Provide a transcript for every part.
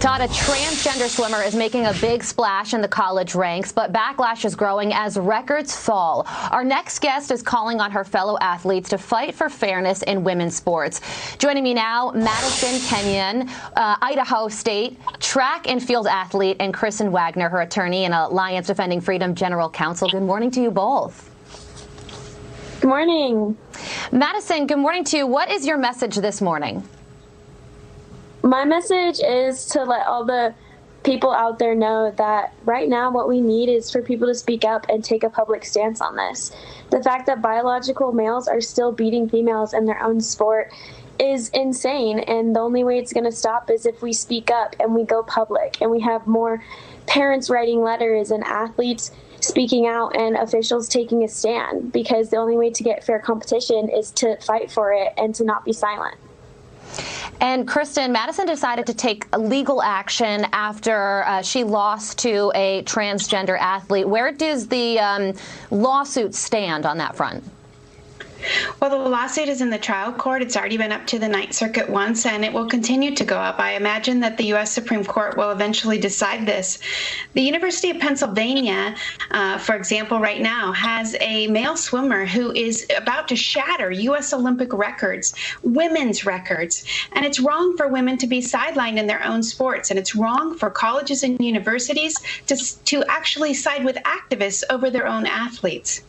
Todd, a transgender swimmer is making a big splash in the college ranks, but backlash is growing as records fall. Our next guest is calling on her fellow athletes to fight for fairness in women's sports. Joining me now, Madison Kenyon, Idaho State track and field athlete, and Kristen Waggoner, her attorney and Alliance Defending Freedom General Counsel. Good morning to you both. Good morning. Madison, good morning to you. What is your message this morning? My message is to let all the people out there know that right now what we need is for people to speak up and take a public stance on this. The fact that biological males are still beating females in their own sport is insane, and the only way it's going to stop is if we speak up and we go public and we have more parents writing letters and athletes speaking out and officials taking a stand, because the only way to get fair competition is to fight for it and to not be silent. And Kristen, Madison decided to take legal action after she lost to a transgender athlete. Where does the lawsuit stand on that front? Well, the lawsuit is in the trial court. It's already been up to the Ninth Circuit once, and it will continue to go up. I imagine that the U.S. Supreme Court will eventually decide this. The University of Pennsylvania, for example, right now has a male swimmer who is about to shatter U.S. Olympic records, women's records. And it's wrong for women to be sidelined in their own sports, and it's wrong for colleges and universities to actually side with activists over their own athletes.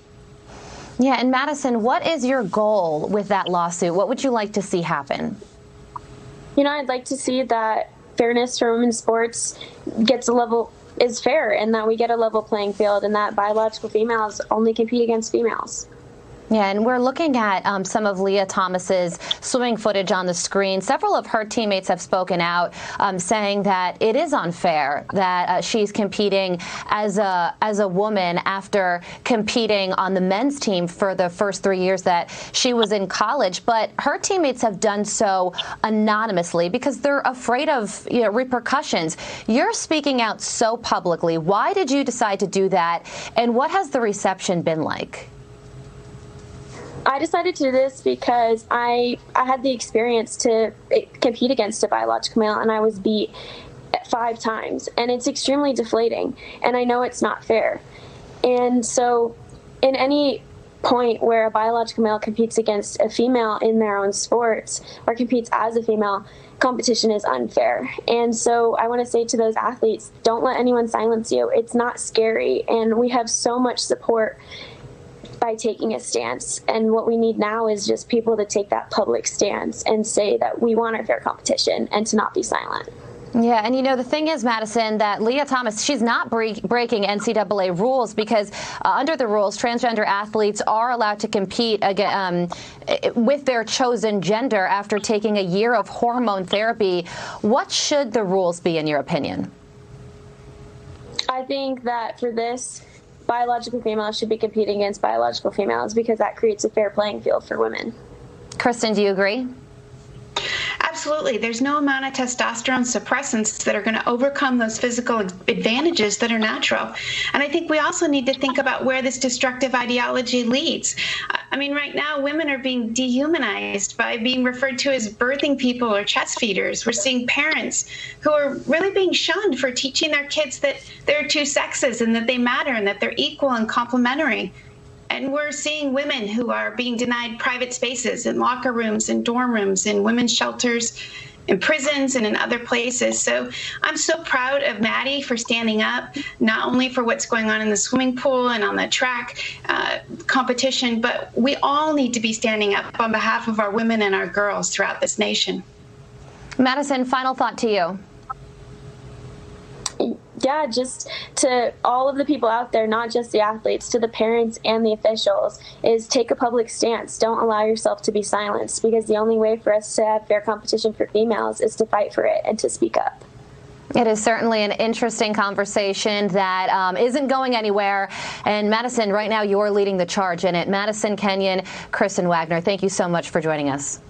Yeah, and Madison, what is your goal with that lawsuit? What would you like to see happen? You know, I'd like to see that fairness for women's sports is fair, and that we get a level playing field, and that biological females only compete against females. Yeah, and we're looking at some of Leah Thomas's swimming footage on the screen. Several of her teammates have spoken out saying that it is unfair that she's competing as a woman after competing on the men's team for the first 3 years that she was in college. But her teammates have done so anonymously because they're afraid of repercussions. You're speaking out so publicly. Why did you decide to do that, and what has the reception been like? I decided to do this because I had the experience to compete against a biological male, and I was beat 5 times, and it's extremely deflating, and I know it's not fair. And so in any point where a biological male competes against a female in their own sports or competes as a female, competition is unfair. And so I want to say to those athletes, don't let anyone silence you. It's not scary, and we have so much support by taking a stance. And what we need now is just people to take that public stance and say that we want a fair competition and to not be silent. Yeah, and the thing is, Madison, that Leah Thomas, she's not breaking NCAA rules because under the rules, transgender athletes are allowed to compete with their chosen gender after taking a year of hormone therapy. What should the rules be, in your opinion? I think that for this, biological females should be competing against biological females because that creates a fair playing field for women. Kristen, do you agree? Absolutely. There's no amount of testosterone suppressants that are going to overcome those physical advantages that are natural. And I think we also need to think about where this destructive ideology leads. I mean, right now, women are being dehumanized by being referred to as birthing people or chest feeders. We're seeing parents who are really being shunned for teaching their kids that there are 2 sexes and that they matter and that they're equal and complementary. And we're seeing women who are being denied private spaces in locker rooms, in dorm rooms, in women's shelters, in prisons, and in other places. So I'm so proud of Maddie for standing up, not only for what's going on in the swimming pool and on the track competition, but we all need to be standing up on behalf of our women and our girls throughout this nation. Madison, final thought to you. Yeah, just to all of the people out there, not just the athletes, to the parents and the officials, is take a public stance. Don't allow yourself to be silenced, because the only way for us to have fair competition for females is to fight for it and to speak up. It is certainly an interesting conversation that isn't going anywhere. And Madison, right now you're leading the charge in it. Madison Kenyon, Kristen Waggoner, thank you so much for joining us.